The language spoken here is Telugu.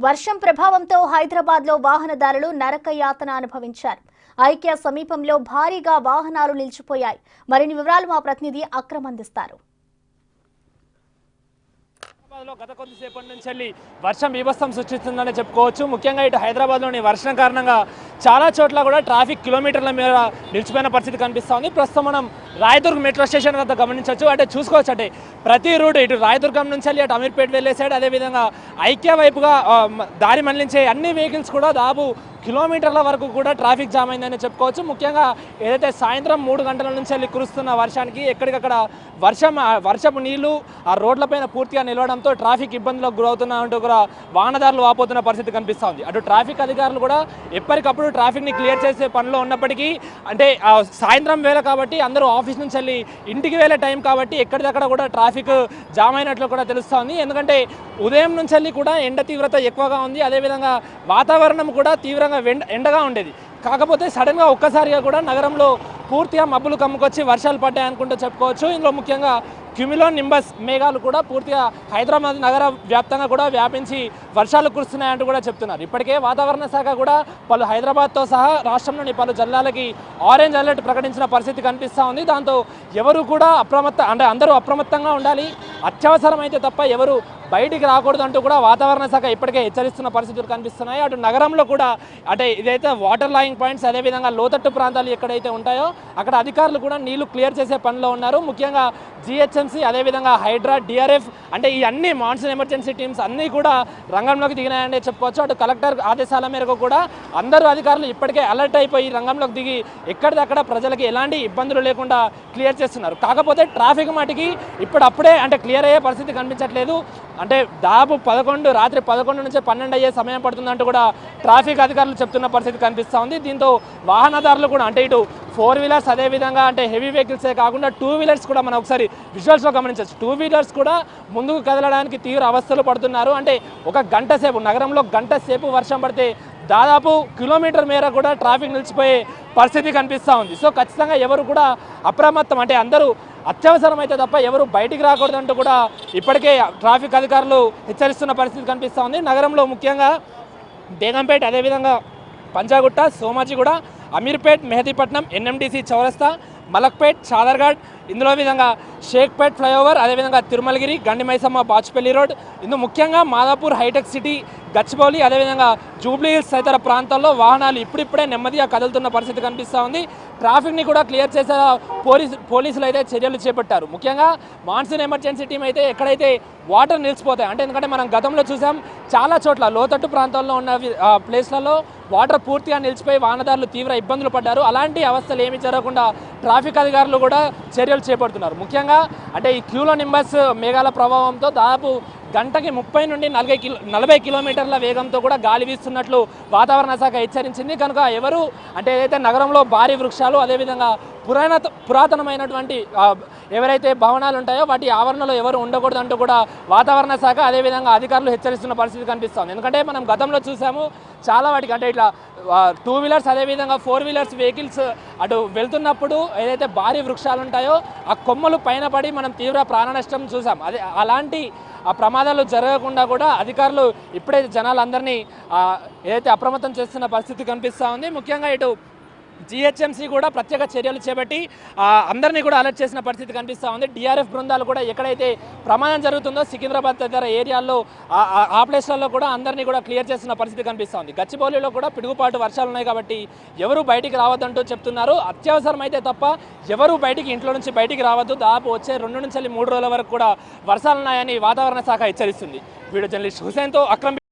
వర్షం ప్రభావంతో హైదరాబాద్లో వాహనదారులు నరకయాతన అనుభవించారు. ఐక్య సమీపంలో భారీగా వాహనాలు నిలిచిపోయాయి. మరిన్ని వివరాలు మా ప్రతినిధి అక్రమ్ అందిస్తారు. గత కొద్దిసేపటి నుంచి వర్షం బీభత్సం సృష్టిస్తుందని చెప్పుకోవచ్చు. ముఖ్యంగా ఇటు హైదరాబాద్లోని వర్షం కారణంగా చాలా చోట్ల కూడా ట్రాఫిక్ కిలోమీటర్ల మీద నిలిచిపోయిన పరిస్థితి కనిపిస్తుంది. ప్రస్తుతం మనం రాయదుర్గ్ మెట్రో స్టేషన్ వద్ద గమనించవచ్చు. అంటే చూసుకోవచ్చు, అంటే ప్రతి రూట్ ఇటు రాయదుర్గం నుంచి అటు అమీర్పేట వెళ్ళే సైడ్, అదేవిధంగా ఐక్య వైపుగా దారి మళ్లించే అన్ని వెహికల్స్ కూడా దాదాపు కిలోమీటర్ల వరకు కూడా ట్రాఫిక్ జామ్ అయిందని చెప్పుకోవచ్చు. ముఖ్యంగా ఏదైతే సాయంత్రం 3 గంటల నుంచి కురుస్తున్న వర్షానికి ఎక్కడికక్కడ వర్షపు నీళ్లు ఆ రోడ్లపైన పూర్తిగా నిలవడంతో ట్రాఫిక్ ఇబ్బందులకు గురవుతున్నట్టు కూడా వాహనదారులు వాపోతున్న పరిస్థితి కనిపిస్తుంది. అటు ట్రాఫిక్ అధికారులు కూడా ఎప్పటికప్పుడు ట్రాఫిక్ని క్లియర్ చేసే పనిలో ఉన్నప్పటికీ, అంటే సాయంత్రం వేళ కాబట్టి అందరూ ఆఫీస్ నుంచి వెళ్ళి ఇంటికి వెళ్ళే టైం కాబట్టి ఎక్కడిదక్కడ కూడా ట్రాఫిక్ జామ్ అయినట్లు కూడా తెలుస్తోంది. ఎందుకంటే ఉదయం నుంచి కూడా ఎండ తీవ్రత ఎక్కువగా ఉంది. అదేవిధంగా వాతావరణం కూడా తీవ్రంగా ఎండగా ఉండేది. కాకపోతే సడన్గా ఒక్కసారిగా కూడా నగరంలో పూర్తిగా మబ్బులు కమ్ముకొచ్చి వర్షాలు పడ్డాయనుకుంటూ చెప్పుకోవచ్చు. ఇందులో ముఖ్యంగా క్యూమిలో నింబస్ మేఘాలు కూడా పూర్తిగా హైదరాబాద్ నగర వ్యాప్తంగా కూడా వ్యాపించి వర్షాలు కురుస్తున్నాయంటూ కూడా చెప్తున్నారు. ఇప్పటికే వాతావరణ శాఖ కూడా పలు హైదరాబాద్తో సహా రాష్ట్రంలోని పలు జిల్లాలకి ఆరెంజ్ అలర్ట్ ప్రకటించిన పరిస్థితి కనిపిస్తూ ఉంది. దాంతో ఎవరు కూడా అందరూ అప్రమత్తంగా ఉండాలి, అత్యవసరమైతే తప్ప ఎవరు బయటికి రాకూడదు అంటూ కూడా వాతావరణ శాఖ ఇప్పటికే హెచ్చరిస్తున్న పరిస్థితులు కనిపిస్తున్నాయి. అటు నగరంలో కూడా అంటే ఇదైతే వాటర్ లాయింగ్ పాయింట్స్, అదేవిధంగా లోతట్టు ప్రాంతాలు ఎక్కడైతే ఉంటాయో అక్కడ అధికారులు కూడా నీళ్లు క్లియర్ చేసే పనిలో ఉన్నారు. ముఖ్యంగా జిహెచ్ఎంసీ, అదేవిధంగా హైడ్రా, డిఆర్ఎఫ్ అంటే ఈ అన్ని మాన్సూన్ ఎమర్జెన్సీ టీమ్స్ అన్నీ కూడా రంగంలోకి దిగినాయని చెప్పుకోవచ్చు. అటు కలెక్టర్ ఆదేశాల మేరకు కూడా అందరూ అధికారులు ఇప్పటికే అలర్ట్ అయిపోయి రంగంలోకి దిగి ఎక్కడిదక్కడ ప్రజలకి ఎలాంటి ఇబ్బందులు లేకుండా క్లియర్ చేస్తున్నారు. కాకపోతే ట్రాఫిక్ మటుకి ఇప్పుడప్పుడే అంటే క్లియర్ అయ్యే పరిస్థితి కనిపించట్లేదు. అంటే దాదాపు రాత్రి 11 నుంచి 12 అయ్యే సమయం పడుతుందంటూ కూడా ట్రాఫిక్ అధికారులు చెప్తున్న పరిస్థితి కనిపిస్తూ ఉంది. దీంతో వాహనదారులు కూడా అంటే ఇటు 4 వీలర్స్, అదేవిధంగా అంటే హెవీ వెహికల్సే కాకుండా 2 వీలర్స్ కూడా మనం ఒకసారి విజువల్స్లో గమనించవచ్చు. 2 వీలర్స్ కూడా ముందుకు కదలడానికి తీవ్ర అవస్థలు పడుతున్నారు. అంటే ఒక గంట సేపు నగరంలో గంట సేపు వర్షం పడితే దాదాపు కిలోమీటర్ మేర కూడా ట్రాఫిక్ నిలిచిపోయే పరిస్థితి కనిపిస్తూ ఉంది. సో ఖచ్చితంగా ఎవరు కూడా అప్రమత్తం, అంటే అందరూ అత్యవసరం అయితే తప్ప ఎవరు బయటికి రాకూడదంటూ కూడా ఇప్పటికే ట్రాఫిక్ అధికారులు హెచ్చరిస్తున్న పరిస్థితి కనిపిస్తూ ఉంది. నగరంలో ముఖ్యంగా బేగంపేట్, అదేవిధంగా పంజాగుట్ట, సోమాజిగూడ, అమీర్పేట్, మెహదీపట్నం, ఎన్ఎండిసి చౌరస్తా, మలక్పేట్, చాదర్ఘాట్, ఇందులో విధంగా షేక్పేట్ ఫ్లైఓవర్, అదేవిధంగా తిరుమలగిరి, గండిమైసమ్మ, బాచుపల్లి రోడ్, ఇందులో ముఖ్యంగా మాదాపూర్, హైటెక్ సిటీ, గచ్చిబౌలి, అదేవిధంగా జూబ్లీ హిల్స్ తదితర ప్రాంతాల్లో వాహనాలు ఇప్పుడిప్పుడే నెమ్మదిగా కదులుతున్న పరిస్థితి కనిపిస్తూ ఉంది. ట్రాఫిక్ని కూడా క్లియర్ చేసే పోలీసులు అయితే చర్యలు చేపట్టారు. ముఖ్యంగా మాన్సూన్ ఎమర్జెన్సీ టీం అయితే ఎక్కడైతే వాటర్ నిలిచిపోతాయి, అంటే ఎందుకంటే మనం గతంలో చూసాం చాలా చోట్ల లోతట్టు ప్రాంతాల్లో ఉన్న ప్లేస్లలో వాటర్ పూర్తిగా నిలిచిపోయి వాహనదారులు తీవ్ర ఇబ్బందులు పడ్డారు. అలాంటి అవస్థలు ఏమీ జరగకుండా ట్రాఫిక్ అధికారులు కూడా చర్యలు చేపడుతున్నారు. ముఖ్యంగా అంటే ఈ క్యూలో నింబస్ మేఘాల ప్రభావంతో దాదాపు గంటకి 30 నుండి 40 కిలోమీటర్ల వేగంతో కూడా గాలి వీస్తున్నట్లు వాతావరణ శాఖ హెచ్చరించింది. కనుక ఎవరు అంటే ఏదైతే నగరంలో భారీ వృక్షాలు, అదేవిధంగా పురాతనమైనటువంటి ఎవరైతే భవనాలు ఉంటాయో వాటి ఆవరణలో ఎవరు ఉండకూడదంటూ కూడా వాతావరణ శాఖ అదేవిధంగా అధికారులు హెచ్చరిస్తున్న పరిస్థితి కనిపిస్తుంది. ఎందుకంటే మనం గతంలో చూసాము చాలా వాటికి, అంటే ఇట్లా 2 వీలర్స్, అదేవిధంగా 4 వీలర్స్ వెహికల్స్ అటు వెళ్తున్నప్పుడు ఏదైతే భారీ వృక్షాలు ఉంటాయో ఆ కొమ్మలు పైన పడి మనం తీవ్ర ప్రాణ నష్టం చూసాం. అలాంటి ఆ ప్రమాదాలు జరగకుండా కూడా అధికారులు ఇప్పుడే జనాలందరినీ ఏదైతే అప్రమత్తం చేస్తున్న పరిస్థితి కనిపిస్తూ ఉంది. ముఖ్యంగా ఇటు జిహెచ్ఎంసీ కూడా ప్రత్యేక చర్యలు చేపట్టి అందరినీ కూడా అలర్ట్ చేసిన పరిస్థితి కనిపిస్తూ ఉంది. డిఆర్ఎఫ్ బృందాలు కూడా ఎక్కడైతే ప్రమాదం జరుగుతుందో సికింద్రాబాద్ తదితర ఏరియాల్లో ఆ ప్లేస్లలో కూడా అందరినీ కూడా క్లియర్ చేస్తున్న పరిస్థితి కనిపిస్తూ ఉంది. గచ్చిబౌలిలో కూడా పిడుగుపాటు వర్షాలు ఉన్నాయి కాబట్టి ఎవరు బయటికి రావద్దంటూ చెప్తున్నారు. అత్యవసరం అయితే తప్ప ఎవరు ఇంట్లో నుంచి బయటికి రావద్దు. దాదాపు వచ్చే 2 నుంచి 3 రోజుల వరకు కూడా వర్షాలున్నాయని వాతావరణ శాఖ హెచ్చరిస్తుంది. వీడియో జర్నలిస్ట్ హుసేన్తో అక్రమ్.